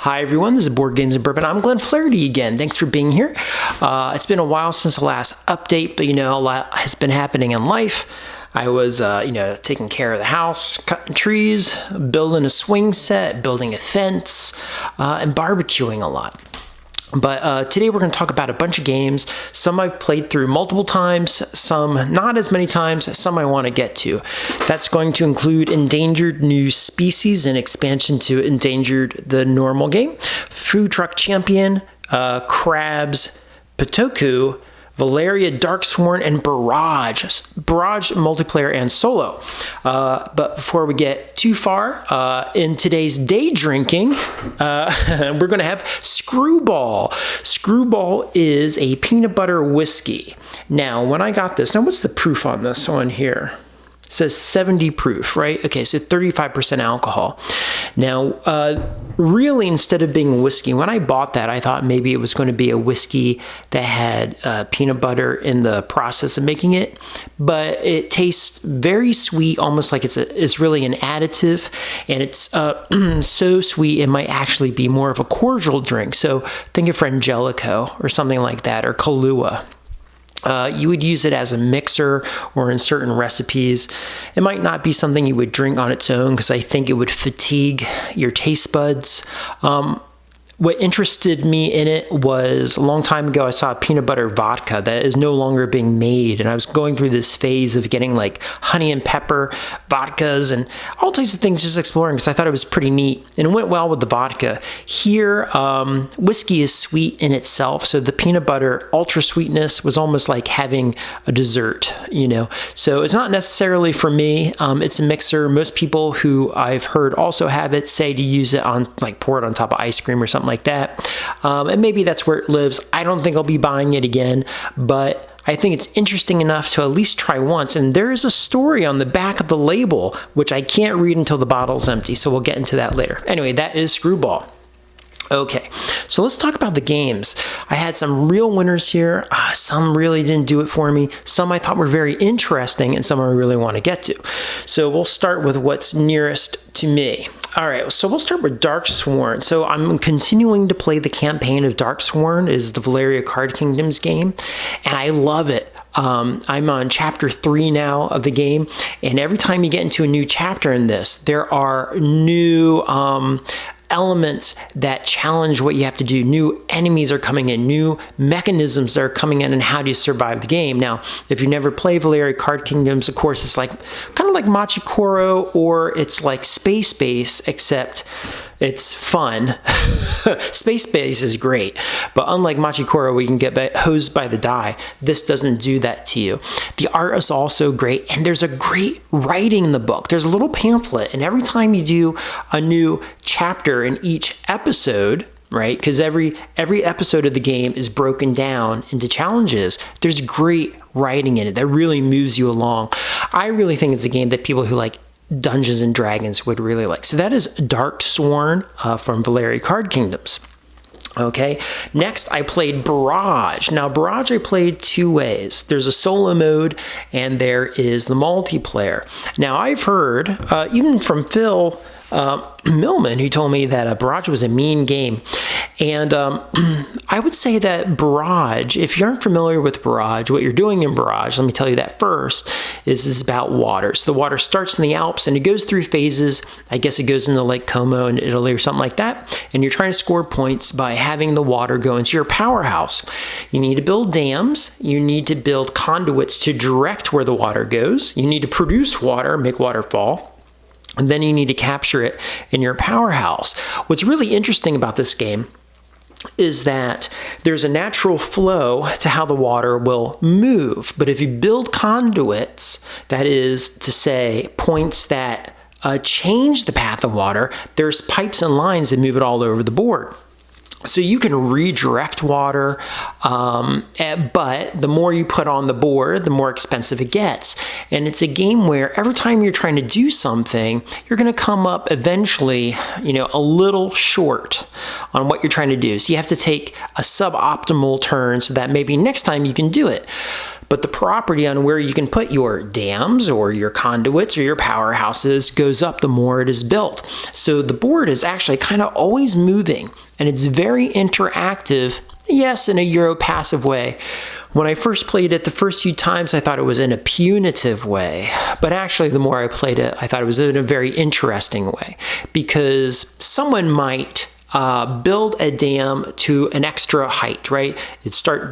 Hi everyone, this is Board Games and Bourbon. I'm Glenn Flaherty again. Thanks for being here. It's been a while since the last update, but a lot has been happening in life. I was, taking care of the house, cutting trees, building a swing set, building a fence, and barbecuing a lot. But today we're going to talk about a bunch of games. Some I've played through multiple times, some not as many times, some I want to get to. That's going to include Endangered New Species, an expansion to Endangered the normal game, Food Truck Champion, Crabs, Bitoku, Valeria, Darksworn, and Barrage multiplayer and solo. But before we get too far, in today's day drinking, we're going to have Screwball. Screwball is a peanut butter whiskey. Now, when I got this, what's the proof on this one here? It says 70 proof, right? Okay, so 35% alcohol. Now, really, instead of being whiskey, when I bought that, I thought maybe it was going to be a whiskey that had peanut butter in the process of making it, but it tastes very sweet, almost like it's really an additive, and it's so sweet it might actually be more of a cordial drink. So think of Frangelico or something like that, or Kahlua. You would use it as a mixer or in certain recipes. It might not be something you would drink on its own because I think it would fatigue your taste buds. What interested me in it was a long time ago I saw peanut butter vodka that is no longer being made, and I was going through this phase of getting like honey and pepper vodkas and all types of things, just exploring because I thought it was pretty neat and it went well with the vodka. Here, whiskey is sweet in itself, so the peanut butter ultra sweetness was almost like having a dessert, So it's not necessarily for me. It's a mixer. Most people who I've heard also have it say to use it on, like, pour it on top of ice cream or something like that. And maybe that's where it lives. I don't think I'll be buying it again, but I think it's interesting enough to at least try once. And there is a story on the back of the label, which I can't read until the bottle's empty. So we'll get into that later. Anyway, that is Screwball. Okay, so let's talk about the games. I had some real winners here. Some really didn't do it for me. Some I thought were very interesting, and some I really want to get to. So we'll start with what's nearest to me. All right, so we'll start with Darksworn. So I'm continuing to play the campaign of Darksworn. It is the Valeria Card Kingdoms game, and I love it. I'm on chapter 3 now of the game, and every time you get into a new chapter in this, there are new elements that challenge what you have to do. New enemies are coming in, new mechanisms that are coming in, and how do you survive the game? Now, if you never play Valeria Card Kingdoms, of course, it's like kind of like Machikoro, or it's like Space Base, except it's fun. Space Base is great, but unlike Machikoro, we can get hosed by the die. This doesn't do that to you. The art is also great, and there's a great writing in the book. There's a little pamphlet, and every time you do a new chapter in each episode, right? Because every episode of the game is broken down into challenges. There's great writing in it that really moves you along. I really think it's a game that people who like Dungeons and Dragons would really like. So that is Darksworn from Valeria Card Kingdoms. Okay, next I played Barrage. Now, Barrage I played two ways. There's a solo mode and there is the multiplayer. Now, I've heard, even from Phil Millman, who told me that Barrage was a mean game. And I would say that Barrage, if you aren't familiar with Barrage, what you're doing in Barrage, let me tell you that first, is about water. So the water starts in the Alps and it goes through phases. I guess it goes into Lake Como in Italy or something like that. And you're trying to score points by having the water go into your powerhouse. You need to build dams. You need to build conduits to direct where the water goes. You need to produce water, make water fall. And then you need to capture it in your powerhouse. What's really interesting about this game is that there's a natural flow to how the water will move. But if you build conduits, that is to say points that change the path of water, there's pipes and lines that move it all over the board. So you can redirect water, but the more you put on the board, the more expensive it gets. And it's a game where every time you're trying to do something, you're going to come up eventually, a little short on what you're trying to do. So you have to take a suboptimal turn so that maybe next time you can do it. but the property on where you can put your dams or your conduits or your powerhouses goes up the more it is built. So the board is actually kind of always moving, and it's very interactive, yes, in a Euro passive way. When I first played it, the first few times I thought it was in a punitive way, but actually the more I played it, I thought it was in a very interesting way, because someone might build a dam to an extra height, right?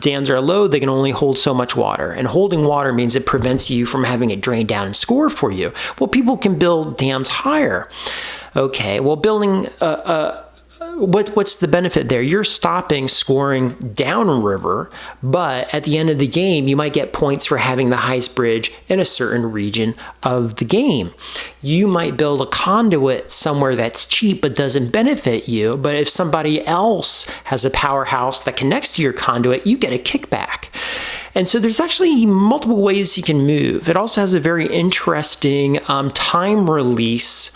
Dams are low, they can only hold so much water, and holding water means it prevents you from having it drain down and score for you. Well, people can build dams higher. Okay, well, building what's the benefit there? You're stopping scoring downriver, but at the end of the game, you might get points for having the highest bridge in a certain region of the game. You might build a conduit somewhere that's cheap but doesn't benefit you, but if somebody else has a powerhouse that connects to your conduit, you get a kickback. And so there's actually multiple ways you can move. It also has a very interesting time release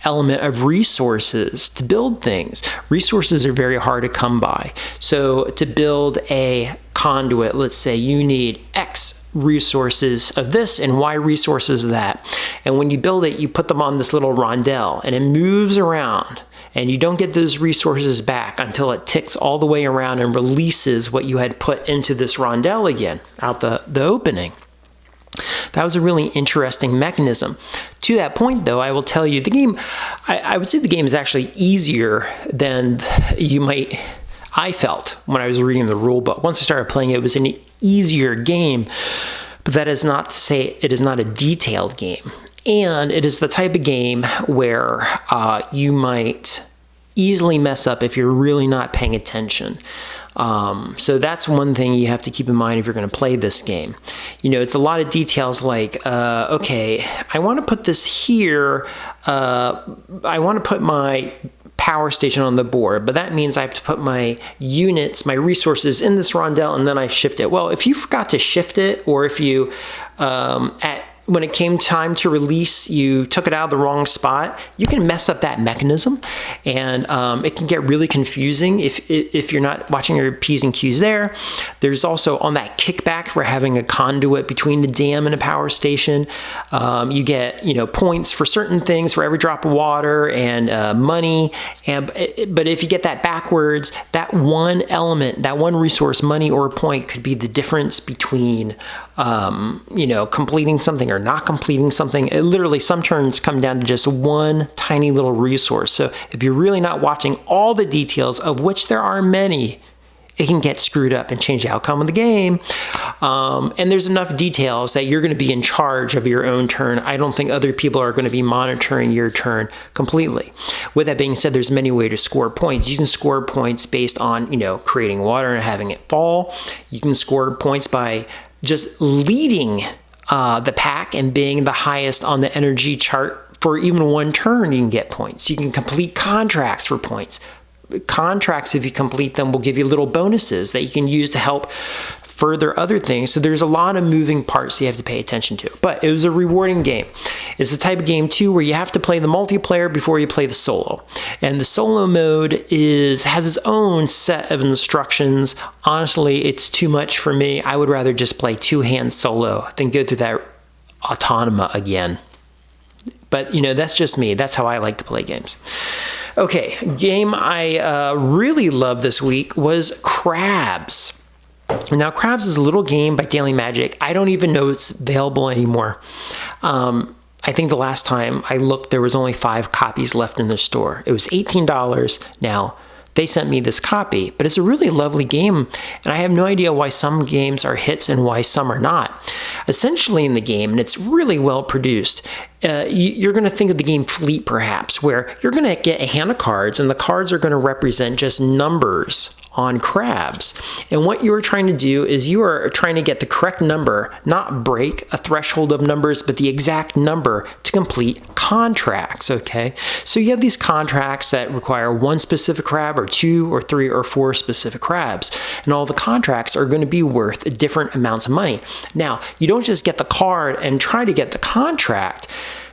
element of resources to build things. Resources are very hard to come by. So to build a conduit, let's say you need X resources of this and Y resources of that. And when you build it, you put them on this little rondelle and it moves around, and you don't get those resources back until it ticks all the way around and releases what you had put into this rondelle again out the opening. That was a really interesting mechanism. To that point, though, I will tell you the game, I would say the game is actually easier than I felt when I was reading the rule book. Once I started playing it, it was an easier game, but that is not to say it is not a detailed game. And it is the type of game where you might easily mess up if you're really not paying attention. So that's one thing you have to keep in mind if you're going to play this game. It's a lot of details like, okay, I want to put this here. I want to put my power station on the board, but that means I have to put my units, my resources in this rondelle, and then I shift it. Well, if you forgot to shift it, or if you, when it came time to release, you took it out of the wrong spot, you can mess up that mechanism, and it can get really confusing if you're not watching your P's and Q's there. There's also, on that kickback for having a conduit between the dam and a power station, you get points for certain things for every drop of water and money. But if you get that backwards, that one element, that one resource, money or point, could be the difference between completing something or not completing something. Literally, some turns come down to just one tiny little resource. So if you're really not watching all the details, of which there are many, it can get screwed up and change the outcome of the game. And there's enough details that you're going to be in charge of your own turn. I don't think other people are going to be monitoring your turn completely. With that being said, there's many ways to score points. You can score points based on, creating water and having it fall. You can score points by just leading the pack and being the highest on the energy chart. For even one turn, you can get points. You can complete contracts for points. Contracts, if you complete them, will give you little bonuses that you can use to help further other things. So there's a lot of moving parts you have to pay attention to. But it was a rewarding game. It's the type of game, too, where you have to play the multiplayer before you play the solo. And the solo mode has its own set of instructions. Honestly, it's too much for me. I would rather just play two-hand solo than go through that autonoma again. But, that's just me. That's how I like to play games. Okay, game I really loved this week was Crabs. Now, Crabs is a little game by Daily Magic. I don't even know it's available anymore. I think the last time I looked, there was only 5 copies left in the store. It was $18. Now, they sent me this copy, but it's a really lovely game, and I have no idea why some games are hits and why some are not. Essentially in the game, and it's really well produced, you're going to think of the game Fleet, perhaps, where you're going to get a hand of cards, and the cards are going to represent just numbers on crabs. And what you're trying to do is you are trying to get the correct number, not break a threshold of numbers, but the exact number to complete contracts, okay? So you have these contracts that require one specific crab or 2 or 3 or 4 specific crabs. And all the contracts are going to be worth different amounts of money. Now, you don't just get the card and try to get the contract.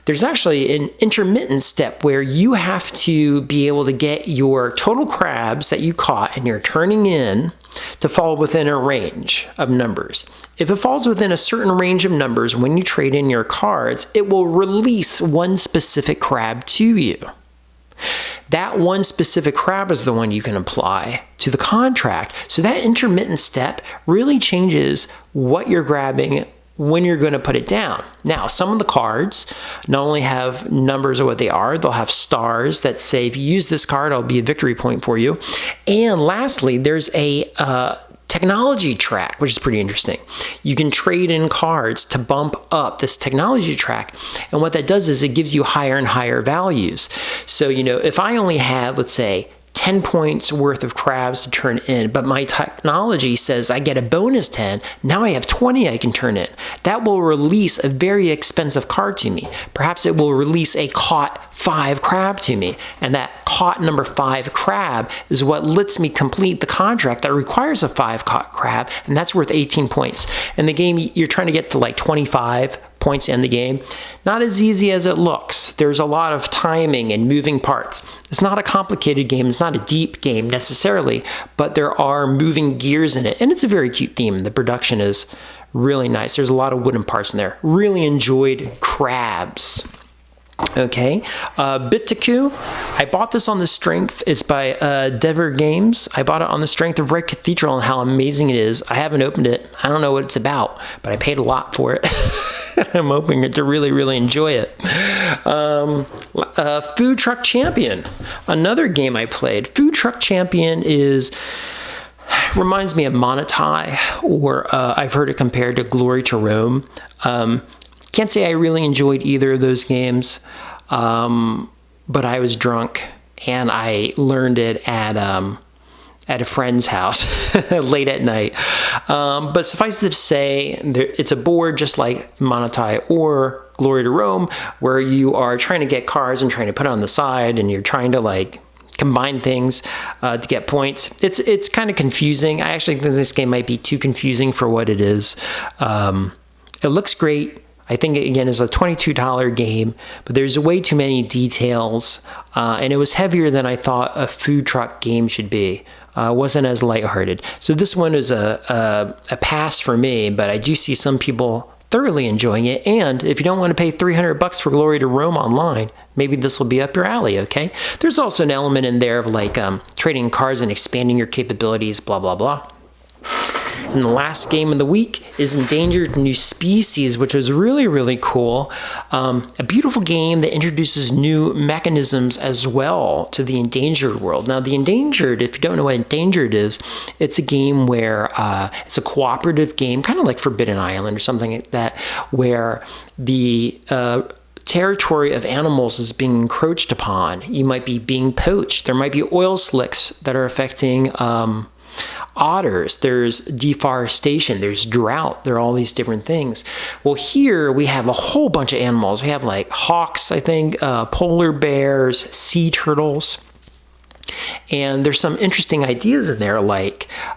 there's actually an intermittent step where you have to be able to get your total crabs that you caught and you're turning in to fall within a range of numbers. If it falls within a certain range of numbers when you trade in your cards, it will release one specific crab to you. That one specific crab is the one you can apply to the contract. So that intermittent step really changes what you're grabbing when you're going to put it down. Now, some of the cards not only have numbers of what they are, they'll have stars that say, if you use this card, it'll be a victory point for you. And lastly, there's a technology track, which is pretty interesting. You can trade in cards to bump up this technology track. And what that does is it gives you higher and higher values. So, if I only had, let's say, 10 points worth of crabs to turn in, but my technology says I get a bonus 10, now I have 20 I can turn in. That will release a very expensive card to me. Perhaps it will release a caught 5 crab to me, and that caught number 5 crab is what lets me complete the contract that requires a 5 caught crab, and that's worth 18 points. In the game, you're trying to get to like 25 points to end the game. Not as easy as it looks. There's a lot of timing and moving parts. It's not a complicated game. It's not a deep game necessarily, but there are moving gears in it, and it's a very cute theme. The production is really nice. There's a lot of wooden parts in there. Really enjoyed crabs. Okay, Bitoku, I bought this on the strength, it's by Dever Games. I bought it on the strength of Red Cathedral and how amazing it is. I haven't opened it. I don't know what it's about, but I paid a lot for it. I'm hoping to really, really enjoy it. Food Truck Champion, another game I played. Food Truck Champion reminds me of Monotai, or I've heard it compared to Glory to Rome. Can't say I really enjoyed either of those games, but I was drunk and I learned it at a friend's house late at night. But suffice it to say, it's a board just like Monotai or Glory to Rome, where you are trying to get cards and trying to put it on the side, and you're trying to combine things to get points. It's kind of confusing. I actually think this game might be too confusing for what it is. It looks great. I think, again, it's a $22 game, but there's way too many details, and it was heavier than I thought a food truck game should be. It wasn't as lighthearted. So this one is a pass for me, but I do see some people thoroughly enjoying it, and if you don't want to pay $300 for Glory to Rome online, maybe this will be up your alley, okay? There's also an element in there of trading cards and expanding your capabilities, blah, blah, blah. And the last game of the week is Endangered New Species, which was really, really cool. A beautiful game that introduces new mechanisms as well to the endangered world. Now, the endangered, if you don't know what endangered is, it's a game where it's a cooperative game, kind of like Forbidden Island or something like that, where the territory of animals is being encroached upon. You might be being poached. There might be oil slicks that are affecting otters, there's deforestation, there's drought, there are all these different things. Well, here we have a whole bunch of animals. We have hawks, I think, polar bears, sea turtles. And there's some interesting ideas in there,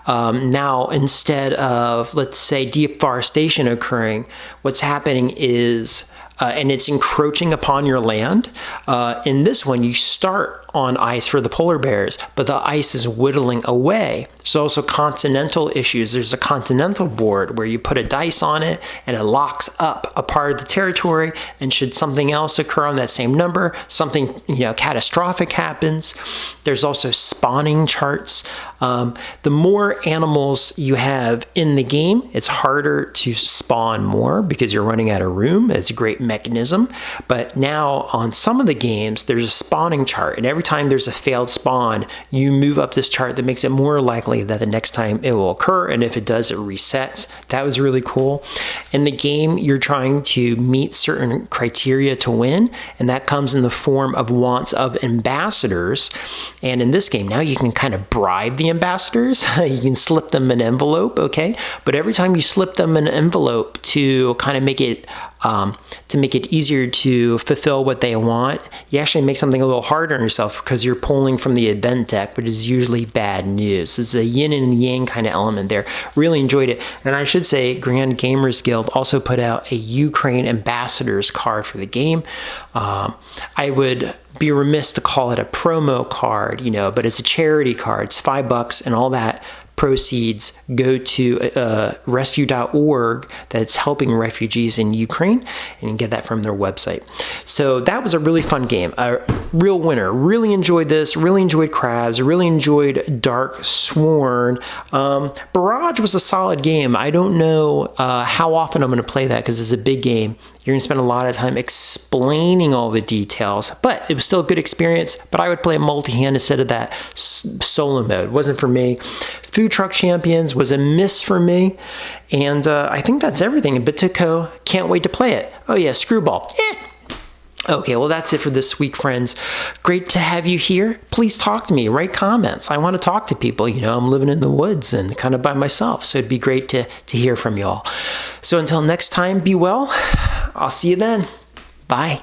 now instead of, let's say, deforestation occurring, what's happening is, and it's encroaching upon your land. In this one, you start on ice for the polar bears, but the ice is whittling away. There's also continental issues. There's a continental board where you put a dice on it and it locks up a part of the territory, and should something else occur on that same number, something catastrophic happens. There's also spawning charts. The more animals you have in the game, it's harder to spawn more because you're running out of room. It's a great mechanism. But now on some of the games, there's a spawning chart, and every time there's a failed spawn, you move up this chart that makes it more likely that the next time it will occur, and if it does, it resets. That was really cool. In the game, you're trying to meet certain criteria to win, and that comes in the form of wants of ambassadors. And in this game, now you can kind of bribe the ambassadors. You can slip them an envelope, okay? But every time you slip them an envelope to kind of make it to make it easier to fulfill what they want, you actually make something a little harder on yourself because you're pulling from the event deck, which is usually bad news. There's a yin and yang kind of element there. Really enjoyed it. And I should say Grand Gamers Guild also put out a Ukraine Ambassadors card for the game. I would be remiss to call it a promo card, but it's a charity card. It's $5 and all that proceeds go to rescue.org that's helping refugees in Ukraine, and you can get that from their website. So that was a really fun game, a real winner. Really enjoyed this, really enjoyed Crabs, really enjoyed Darksworn. Barrage was a solid game. I don't know how often I'm going to play that because it's a big game. You're going to spend a lot of time explaining all the details, but it was still a good experience. But I would play a multi-hand instead of that solo mode. It wasn't for me. Food Truck Champions was a miss for me. And I think that's everything. Bitoku, can't wait to play it. Oh yeah, Screwball. Okay, well, that's it for this week, friends. Great to have you here. Please talk to me, write comments. I want to talk to people. I'm living in the woods and kind of by myself, so it'd be great to hear from y'all. So until next time, be well. I'll see you then. Bye.